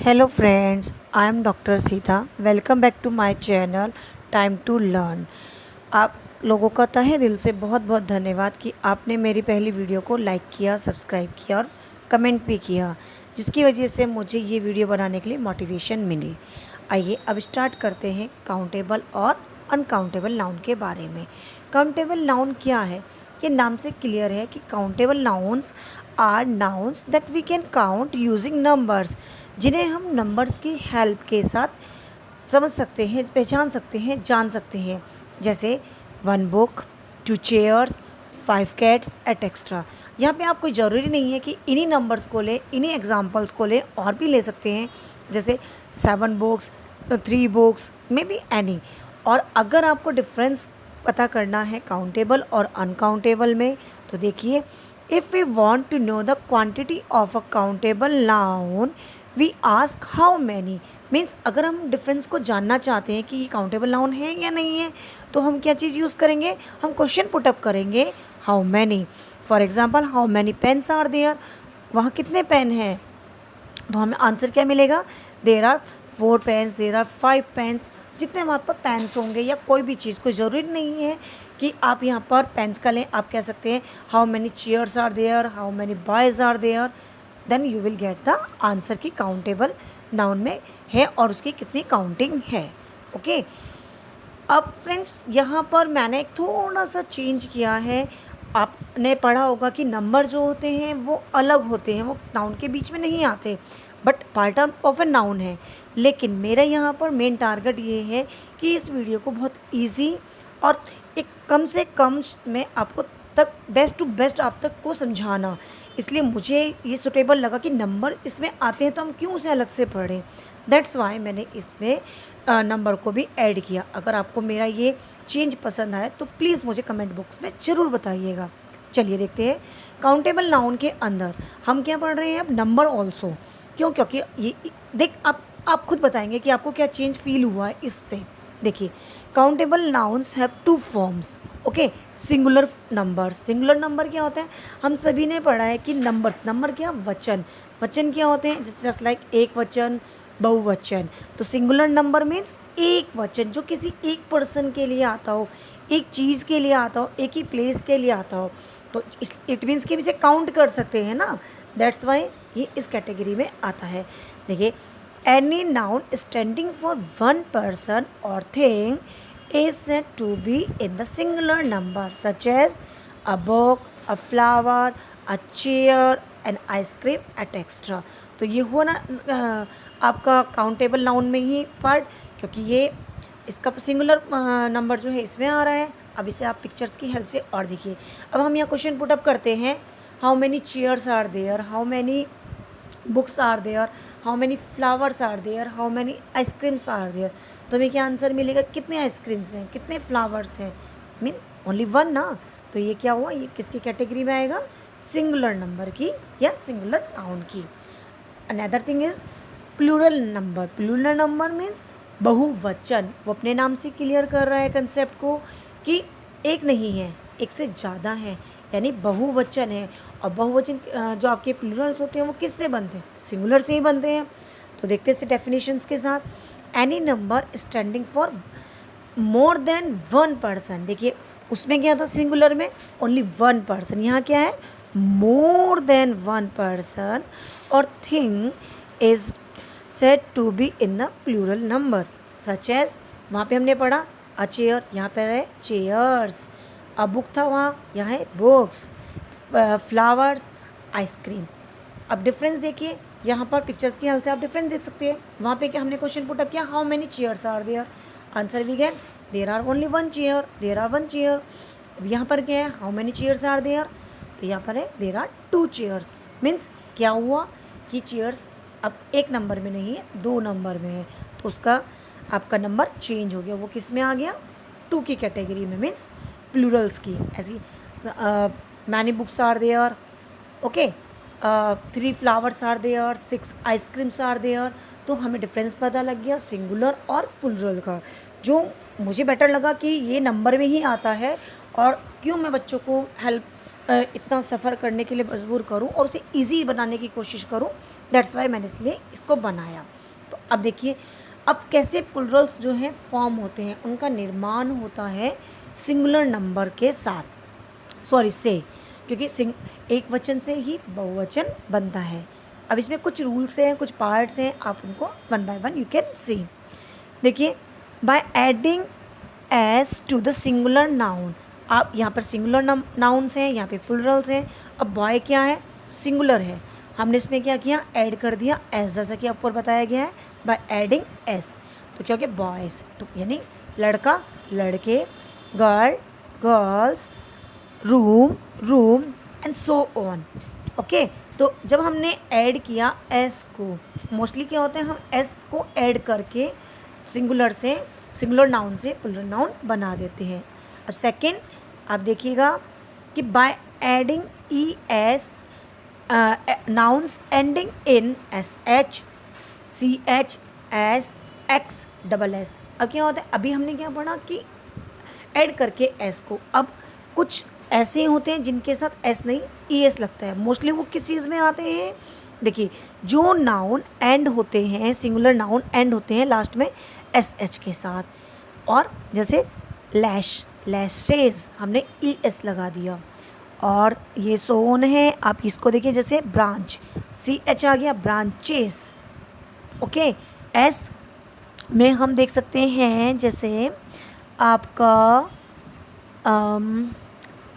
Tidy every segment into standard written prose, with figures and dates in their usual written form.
Hello friends, I am doctor Sita. Welcome back to my channel time to learn. आप लोगों का तहे दिल से बहुत बहुत धन्यवाद कि आपने मेरी पहली वीडियो को लाइक किया, सब्सक्राइब किया और कमेंट भी किया, जिसकी वजह से मुझे ये वीडियो बनाने के लिए मोटिवेशन मिली। आइए अब स्टार्ट करते हैं काउंटेबल और अनकाउंटेबल नाउन के बारे में। काउंटेबल नाउन क्या है? ये नाम से क्लियर है कि countable nouns are nouns that we can count using numbers, जिन्हें हम नंबर्स की हेल्प के साथ समझ सकते हैं, पहचान सकते हैं, जान सकते हैं। जैसे 1 book, 2 chairs, 5 cats et extra. यहाँ पे आप कोई ज़रूरी नहीं है कि इन्हीं नंबर्स को लें, इन्हीं एग्जांपल्स को लें, और भी ले सकते हैं जैसे 7 books, 3 books, may be any. और अगर आपको डिफरेंस पता करना है काउंटेबल और अनकाउंटेबल में, तो देखिए, if we want to know the quantity of a countable noun we ask how many. Means अगर हम डिफरेंस को जानना चाहते हैं कि ये काउंटेबल नाउन है या नहीं है, तो हम क्या चीज़ यूज़ करेंगे? हम क्वेश्चन पुटअप करेंगे, how many. For example, how many pens are there, वहाँ कितने पेन हैं? तो हमें आंसर क्या मिलेगा? There are 4 pens, there are 5 pens. जितने वहाँ पर पेन्स होंगे या कोई भी चीज़, कोई ज़रूरी नहीं है कि आप यहाँ पर पेन्स का लें। आप कह सकते हैं how many chairs are there, how many boys are there, then you will get the answer की काउंटेबल नाउन में है और उसकी कितनी काउंटिंग है। ओके। अब फ्रेंड्स, यहाँ पर मैंने एक थोड़ा सा चेंज किया है। आपने पढ़ा होगा कि नंबर जो होते हैं वो अलग होते हैं, वो नाउन के बीच में नहीं आते, but part of a noun है। लेकिन मेरा यहाँ पर मेन टारगेट ये है कि इस वीडियो को बहुत इजी और एक कम से कम में आपको तक बेस्ट टू बेस्ट आप तक को समझाना, इसलिए मुझे ये सुटेबल लगा कि नंबर इसमें आते हैं तो हम क्यों उसे अलग से पढ़ें। दैट्स वाई मैंने इसमें नंबर को भी ऐड किया। अगर आपको मेरा ये चेंज पसंद आए तो प्लीज़ मुझे कमेंट बॉक्स में ज़रूर बताइएगा। चलिए देखते हैं काउंटेबल नाउन के अंदर हम क्या पढ़ रहे हैं अब, नंबर ऑल्सो। क्यों? क्योंकि ये देख, आप खुद बताएंगे कि आपको क्या चेंज फील हुआ है इससे। देखिए, countable nouns have 2 forms. Okay, singular numbers. Singular number क्या होता है? हम सभी ने पढ़ा है कि नंबर्स, नंबर क्या, वचन। वचन क्या होते हैं? जस्ट लाइक एक वचन, बहुवचन। तो सिंगुलर नंबर मीन्स एक वचन जो किसी एक पर्सन के लिए आता हो, एक चीज़ के लिए आता हो, एक ही प्लेस के लिए आता हो। तो इट मीन्स कि हम इसे काउंट कर सकते हैं ना। दैट्स वाई ये इस कैटेगरी में आता है। देखिए, any noun standing for 1 person or thing is said to be in the singular number, such as a book, a flower, a chair, an ice cream, etc. तो ये हुआ ना आपका काउंटेबल नाउन में ही पार्ट, क्योंकि ये इसका सिंगुलर नंबर जो है इसमें आ रहा है। अब इसे आप पिक्चर्स की हेल्प से और देखिए। अब हम यहाँ क्वेश्चन पुटअप करते हैं, how many chairs are there, how many books are there, how many flowers are there, how many ice creams are there. तो हमें क्या आंसर मिलेगा? कितने आइसक्रीम्स हैं, कितने फ्लावर्स हैं? मीन ओनली 1 ना। तो ये क्या हुआ? ये किसकी कैटेगरी में आएगा? सिंगुलर नंबर की या सिंगुलर नाउन की। Another thing is plural number. Plural number means बहुवचन। वो अपने नाम से क्लियर कर रहा है कंसेप्ट को कि एक नहीं है, एक से ज़्यादा है, यानी बहुवचन है। और बहुवचन जो आपके प्लूरल्स होते हैं वो किससे बनते हैं? सिंगुलर से ही बनते हैं। तो देखते हैं इसे डेफिनेशंस के साथ। Any number standing for more than 1 person। देखिए, उसमें क्या था सिंगुलर में? Only 1 person। यहाँ क्या है? मोर देन 1 person और thing is said to be in the plural number, such as, वहाँ पे हमने पढ़ा अ चेयर, यहाँ पर है चेयर्स। अ बुक था वहाँ, यहाँ है बुक्स। Flowers, ice cream. अब डिफरेंस देखिए, यहाँ पर पिक्चर्स की हेल्प से आप डिफरेंस देख सकते हैं। वहाँ पे क्या हमने क्वेश्चन पुटअप किया, how many chairs are there. Answer we get there are only 1 chair, there are 1 chair. अब यहाँ पर क्या है, how many chairs are there, तो यहाँ पर है देयर आर 2 चेयर्स। मीन्स क्या हुआ कि चेयर्स अब एक नंबर में नहीं है, 2 नंबर में है। तो उसका आपका नंबर चेंज हो गया, वो किस में आ गया? 2 की कैटेगरी में, मीन्स प्लूरल्स की। ऐसी many books are there, okay, 3 flowers are there, 6 ice creams are there. तो हमें डिफरेंस पता लग गया सिंगुलर और प्लूरल का, जो मुझे बेटर लगा कि ये नंबर में ही आता है और क्यों मैं बच्चों को इतना सफ़र करने के लिए मजबूर करूं और उसे इजी बनाने की कोशिश करूं, दैट्स वाई मैंने इसलिए इसको बनाया। तो अब देखिए अब कैसे प्लुरल्स जो हैं फॉर्म होते हैं, उनका निर्माण होता है सिंगुलर नंबर के साथ, सॉरी से, क्योंकि एक वचन से ही बहुवचन बनता है। अब इसमें कुछ रूल्स हैं, कुछ पार्ट्स हैं, आप उनको one by one you can see. देखिए by adding S to the singular noun, आप यहाँ पर सिंगुलर नाउन्स हैं, यहाँ पे प्लुरल्स हैं। अब बॉय क्या है, सिंगुलर है, हमने इसमें क्या किया, ऐड कर दिया एस, जैसा कि आपको बताया गया है बाय एडिंग एस। तो क्या हो गया, बॉयज़, तो यानी लड़का लड़के, girl girls, room room and so on. Okay, तो जब हमने ऐड किया एस को, मोस्टली क्या होता है, हम एस को ऐड करके सिंगुलर नाउन से प्लुरल नाउन बना देते हैं। अब सेकंड आप देखिएगा कि by adding E S nouns ending in S H C H S X double S. अब क्या होता है, अभी हमने क्या पढ़ा कि ऐड करके एस को, अब कुछ ऐसे होते हैं जिनके साथ एस नहीं ई एस लगता है। मोस्टली वो किस चीज़ में आते हैं, देखिए जो नाउन एंड होते हैं, सिंगुलर नाउन एंड होते हैं लास्ट में एस एच के साथ, और जैसे लैश लैशेज हमने ई एस लगा दिया, और ये सोन है, आप इसको देखिए जैसे ब्रांच सी एच आ गया, ब्रांचेस। ओके, एस में हम देख सकते हैं जैसे आपका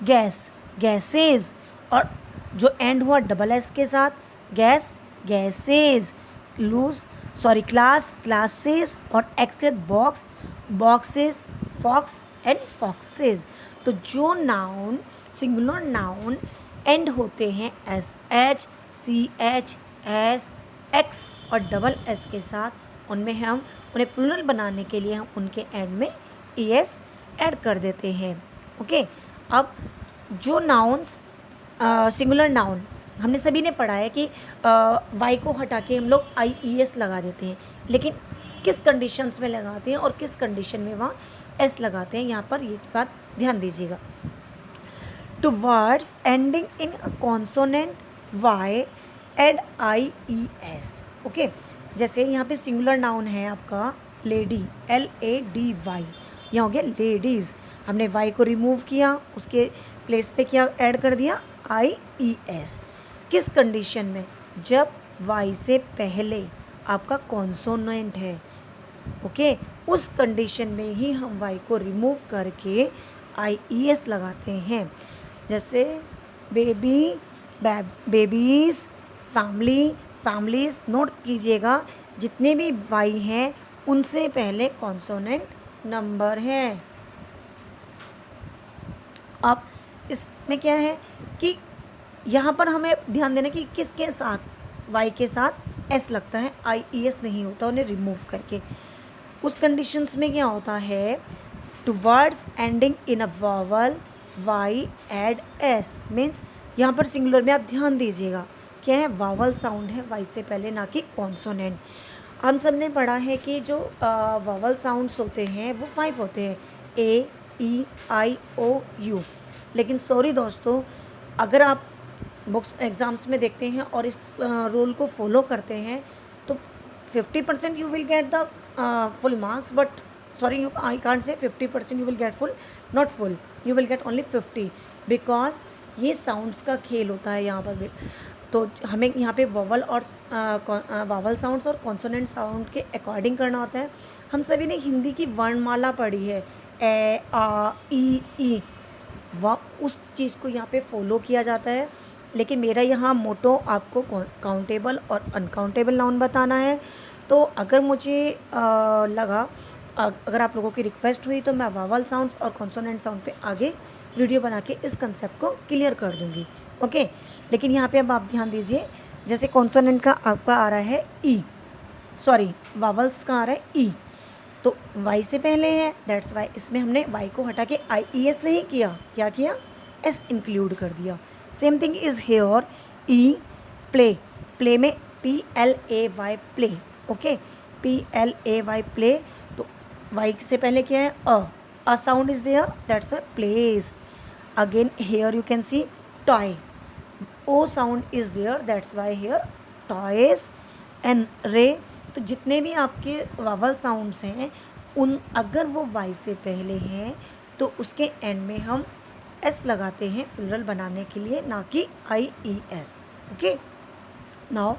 गैस गैसेज, और जो एंड हुआ डबल एस के साथ गैस गैसेज, क्लास क्लासेस, और एक्स के box boxes, fox and foxes. तो जो नाउन सिंगुलर नाउन एंड होते हैं S H C H S X और डबल एस के साथ, उनमें हम उन्हें प्लुरल बनाने के लिए हम उनके एंड में ई एस ऐड कर देते हैं। ओके, अब जो नाउन्स सिंगुलर नाउन हमने सभी ने पढ़ा है कि वाई को हटा के हम लोग आई ई एस लगा देते हैं, लेकिन किस कंडीशंस में लगाते हैं और किस कंडीशन में वहाँ एस लगाते हैं, यहाँ पर ये बात ध्यान दीजिएगा। To words ending in consonant Y add I E S. Okay, जैसे यहाँ पे सिंगुलर नाउन है आपका लेडी, LADY, यहाँ हो गया लेडीज़, हमने वाई को रिमूव किया, उसके प्लेस पे क्या ऐड कर दिया, IES। किस कंडीशन में, जब वाई से पहले आपका कॉन्सोनेंट है। ओके, उस कंडीशन में ही हम वाई को रिमूव करके IES लगाते हैं। जैसे baby, babies, family, families. Note कीजिएगा जितने भी वाई हैं उनसे पहले कॉन्सोनेंट नंबर है। अब इसमें क्या है कि यहाँ पर हमें ध्यान देना कि किसके साथ वाई के साथ एस लगता है, IES नहीं होता उन्हें रिमूव करके। उस कंडीशंस में क्या होता है, to words ending in a vowel Y add S, means यहाँ पर सिंगुलर में आप ध्यान दीजिएगा क्या है, वावल साउंड है वाई से पहले, ना कि कॉन्सोनेंट। हम सब ने पढ़ा है कि जो वावल साउंड्स होते हैं वो 5 होते हैं, AEIOU। लेकिन सॉरी दोस्तों, अगर आप बुक्स एग्ज़ाम्स में देखते हैं और इस रूल को फॉलो करते हैं तो 50% you will get the full marks, but sorry I can't say 50% you will get full, not full, you will get only 50, because ये साउंड्स का खेल होता है यहाँ पर भी। तो हमें यहाँ पे वॉवल और वावल साउंड्स और कॉन्सोनेंट साउंड के अकॉर्डिंग करना होता है। हम सभी ने हिंदी की वर्णमाला पढ़ी है, ए आ ई ई, वह उस चीज़ को यहाँ पे फॉलो किया जाता है। लेकिन मेरा यहाँ मोटो आपको काउंटेबल और अनकाउंटेबल नाउन बताना है। तो अगर मुझे लगा, अगर आप लोगों की रिक्वेस्ट हुई तो मैं वावल साउंड्स और कॉन्सोनेंट साउंड पे आगे वीडियो बना के इस कंसेप्ट को क्लियर कर दूँगी। ओके, लेकिन यहाँ पे अब आप ध्यान दीजिए, जैसे कॉन्सोनेंट का आपका आ रहा है ई, सॉरी वावल्स का आ रहा है ई, तो वाई से पहले है, दैट्स वाई इसमें हमने वाई को हटा के IES नहीं किया, क्या किया, एस इंक्लूड कर दिया। Same thing is here, E play, play में PLAY play, okay, PLAY play, तो वाई से पहले क्या है, a sound is there, that's why plays. again here you can see toy, o sound is there, that's why here toys and ray। तो जितने भी आपके वावल साउंड्स हैं उन अगर वो वाई से पहले हैं तो उसके एंड में हम एस लगाते हैं प्लुरल बनाने के लिए, ना कि I E S. Okay, now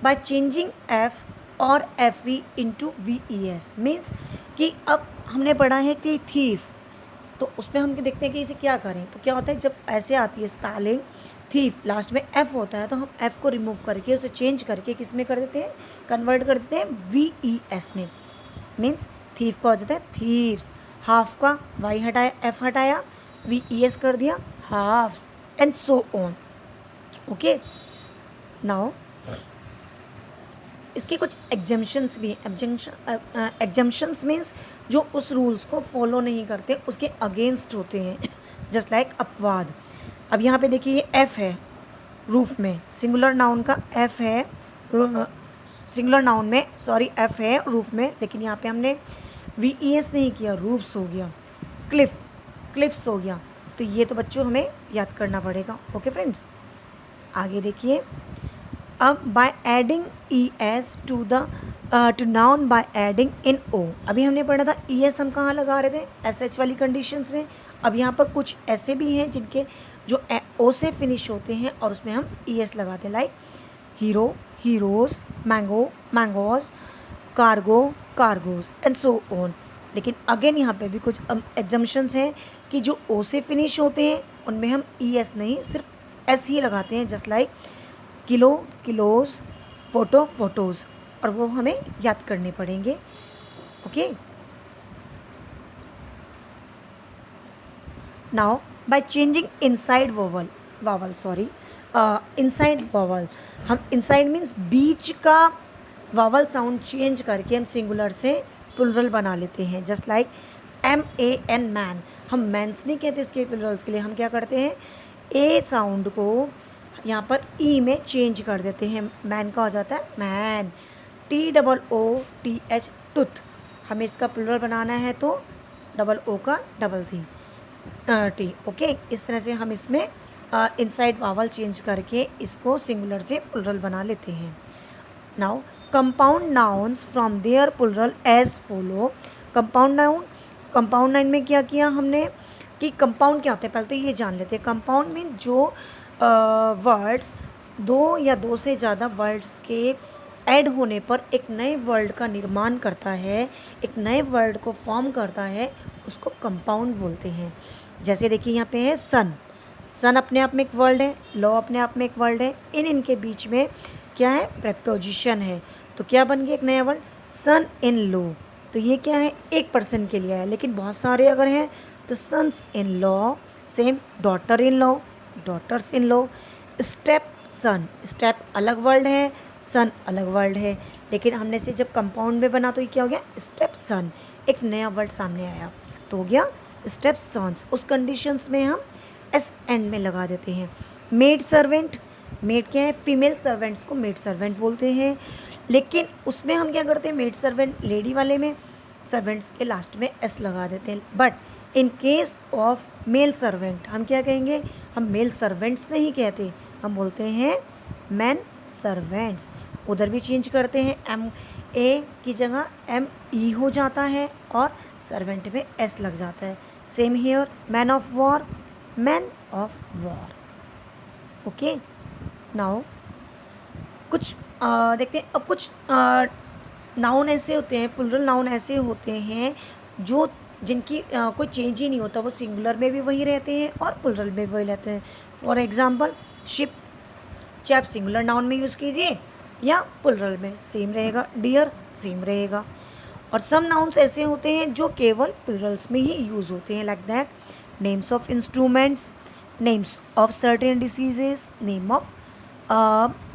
by changing F और F V into V E S means कि अब हमने पढ़ा है कि थीफ, तो उसमें हम देखते हैं कि इसे क्या करें। तो क्या होता है जब ऐसे आती है स्पेलिंग थीफ, लास्ट में एफ होता है, तो हम एफ को रिमूव करके उसे चेंज करके किस में कर देते हैं, कन्वर्ट कर देते हैं वी ई एस में। मीन्स थीफ का हो जाता है थीव्स, हाफ का वाई हटाया एफ हटाया वी ई एस कर दिया halves, and so on. Okay, now इसके कुछ एग्जम्पशंस भी हैं। एग्जम्पशंस मीन्स जो उस रूल्स को फॉलो नहीं करते, उसके अगेंस्ट होते हैं, जस्ट लाइक अपवाद। अब यहाँ पे देखिए ये एफ़ है रूफ में, सिंगुलर नाउन का एफ़ है, सिंगुलर नाउन में सॉरी एफ़ है रूफ में, लेकिन यहाँ पे हमने वी ई एस नहीं किया, रूफ्स हो गया, क्लिफ्स हो गया। तो ये तो बच्चों हमें याद करना पड़ेगा। ओके फ्रेंड्स, आगे देखिए। अब by adding E S to noun by adding in O, अभी हमने पढ़ा था ई एस हम कहाँ लगा रहे थे, एस एच वाली कंडीशंस में। अब यहाँ पर कुछ ऐसे भी हैं जिनके जो ओ से फिनिश होते हैं और उसमें हम ई एस लगाते हैं, like hero heroes, mango mangoes, cargo cargoes, and so on. लेकिन अगेन यहाँ पे भी कुछ एग्जम्पशंस हैं कि जो ओ से फिनिश होते हैं उनमें हम ई एस नहीं सिर्फ एस ही लगाते हैं, just like kilo kilos, photo photos, और वो हमें याद करने पड़ेंगे। Okay, now by changing inside vowel inside vowel, हम इनसाइड मीन्स बीच का वावल साउंड चेंज करके हम सिंगुलर से प्लुरल बना लेते हैं, just like M A N man. हम मैंस नहीं कहते इसके प्लुरल्स के लिए, हम क्या करते हैं ए साउंड को यहाँ पर ई में चेंज कर देते हैं, मैन का हो जाता है man. T double O T H tooth, हमें इसका प्लुरल बनाना है तो डबल ओ का डबल टी। ओके, इस तरह से हम इसमें इनसाइड वावल चेंज करके इसको सिंगुलर से प्लुरल बना लेते हैं। Now compound nouns from their plural as follow. Compound noun में क्या किया हमने कि कंपाउंड क्या होता है, पहले तो ये जान लेते हैं। कंपाउंड में जो वर्ड्स दो या दो से ज़्यादा वर्ड्स के ऐड होने पर एक नए वर्ड का निर्माण करता है, एक नए वर्ड को फॉर्म करता है, उसको कंपाउंड बोलते हैं। जैसे देखिए यहाँ पे है सन अपने आप में एक वर्ड है, लॉ अपने आप में एक वर्ड है, इनके बीच में क्या है, प्रेपोजिशन है, तो क्या बन गया एक नया वर्ड सन इन लॉ। तो ये क्या है, एक पर्सन के लिए है, लेकिन बहुत सारे अगर हैं तो sons in law, same daughter in law, daughters in law. Step अलग वर्ड है, सन अलग वर्ड है, लेकिन हमने से जब कंपाउंड में बना तो ये क्या हो गया, स्टेप सन, एक नया वर्ड सामने आया तो हो गया स्टेप सन्स। उस कंडीशंस में हम एस एंड में लगा देते हैं। मेड सर्वेंट, मेड क्या है, फीमेल सर्वेंट्स को मेड सर्वेंट बोलते हैं, लेकिन उसमें हम क्या करते हैं, मेड सर्वेंट लेडी वाले में सर्वेंट्स के लास्ट में एस लगा देते हैं। But in case of male servant हम क्या कहेंगे, हम मेल सर्वेंट्स नहीं कहते, हम बोलते हैं मैन सर्वेंट्स। उधर भी चेंज करते हैं, एम ए की जगह एम ई हो जाता है और सर्वेंट में एस लग जाता है। Same here man of war, man of war. Okay, now कुछ देखते हैं। अब कुछ नाउन ऐसे होते हैं, प्लुरल नाउन ऐसे होते हैं जो जिनकी कोई चेंज ही नहीं होता, वो सिंगुलर में भी वही रहते हैं और प्लुरल में वही रहते हैं। फॉर एग्जांपल शिप, चाहे आप सिंगुलर नाउन में यूज़ कीजिए या प्लुरल में, सेम रहेगा। डियर सेम रहेगा। और सम नाउन्स ऐसे होते हैं जो केवल प्लुरल्स में ही यूज़ होते हैं, like that names of instruments, names of certain diseases, name of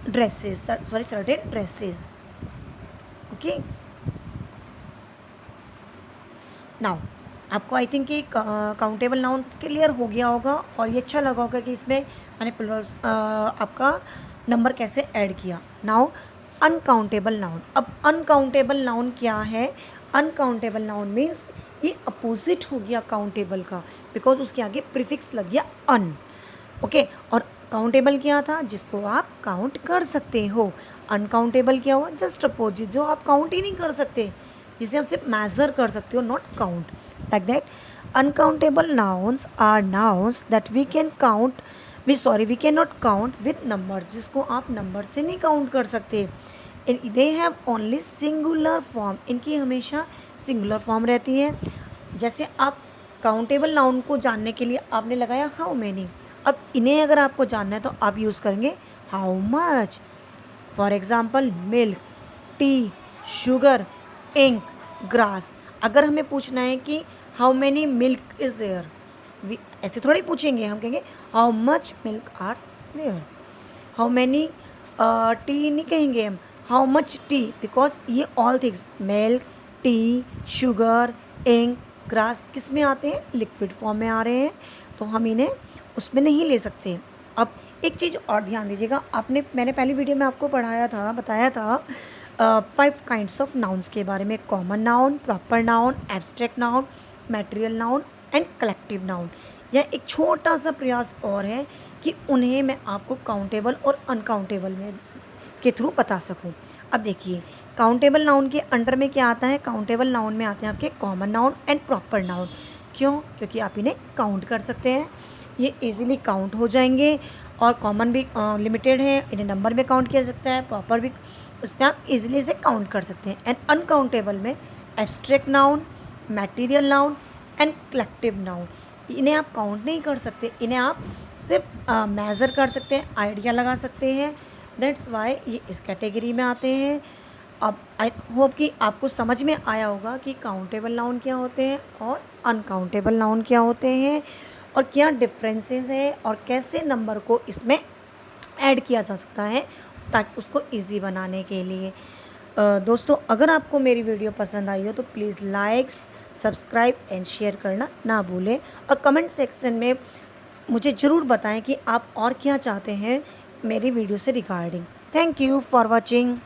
dresses, certain dresses. Okay, now आपको आई थिंक कि काउंटेबल नाउन क्लियर हो गया होगा और ये अच्छा लगा होगा कि इसमें मैंने प्लुरल्स आपका नंबर कैसे ऐड किया। Now uncountable noun. अब अनकाउंटेबल नाउन क्या है, अनकाउंटेबल नाउन मीन्स ये अपोजिट हो गया काउंटेबल का, बिकॉज उसके आगे प्रीफिक्स लग गया अन। ओके, और काउंटेबल क्या था? जिसको आप काउंट कर सकते हो। अनकाउंटेबल क्या हुआ? जस्ट अपोजिट, जो आप काउंट ही नहीं कर सकते, जिसे आप सिर्फ मेजर कर सकते हो, not count, like that. Uncountable nouns are nouns that we can count we can not count with numbers, जिसको आप नंबर से नहीं काउंट कर सकते। They have only singular form, इनकी हमेशा सिंगुलर फॉर्म रहती है। जैसे आप काउंटेबल नाउन को जानने के लिए आपने लगाया हाउ मैनी, अब इन्हें अगर आपको जानना है तो आप यूज़ करेंगे how much. For example milk, tea, sugar, ink, grass. अगर हमें पूछना है कि how many milk is there, ऐसे थोड़ी पूछेंगे, हम कहेंगे how much milk are there. How many tea नहीं कहेंगे हम, हाउ मच टी, बिकॉज ये all things milk, tea, sugar, ink, grass किस में आते हैं? लिक्विड फॉर्म में आ रहे हैं, तो हम इन्हें उसमें नहीं ले सकते। अब एक चीज़ और ध्यान दीजिएगा, मैंने पहली वीडियो में आपको बताया था 5 काइंड्स ऑफ नाउन्स के बारे में। Common noun, proper noun, abstract noun, material noun and collective noun. यह एक छोटा सा प्रयास और है कि उन्हें मैं आपको काउंटेबल और अनकाउंटेबल में के थ्रू बता सकूं। अब देखिए, काउंटेबल नाउन के अंडर में क्या आता है? काउंटेबल नाउन में आते हैं आपके common noun and proper noun. क्यों? क्योंकि आप इन्हें काउंट कर सकते हैं, ये इजीली काउंट हो जाएंगे। और कॉमन भी लिमिटेड है, इन्हें नंबर में काउंट किया जा सकता है, प्रॉपर भी उसमें आप इजीली इसे काउंट कर सकते हैं। एंड अनकाउंटेबल में abstract noun, material noun and collective noun, इन्हें आप काउंट नहीं कर सकते, इन्हें आप सिर्फ मेज़र कर सकते हैं, आइडिया लगा सकते हैं। दैट्स वाई ये इस कैटेगरी में आते हैं। अब आई होप कि आपको समझ में आया होगा कि काउंटेबल नाउन क्या होते हैं और अनकाउंटेबल नाउन क्या होते हैं, और क्या डिफरेंसेस है, और कैसे नंबर को इसमें ऐड किया जा सकता है ताकि उसको इजी बनाने के लिए। दोस्तों, अगर आपको मेरी वीडियो पसंद आई हो तो please like, subscribe and share करना ना भूलें, और कमेंट सेक्शन में मुझे ज़रूर बताएं कि आप और क्या चाहते हैं मेरी वीडियो से regarding. Thank you for watching.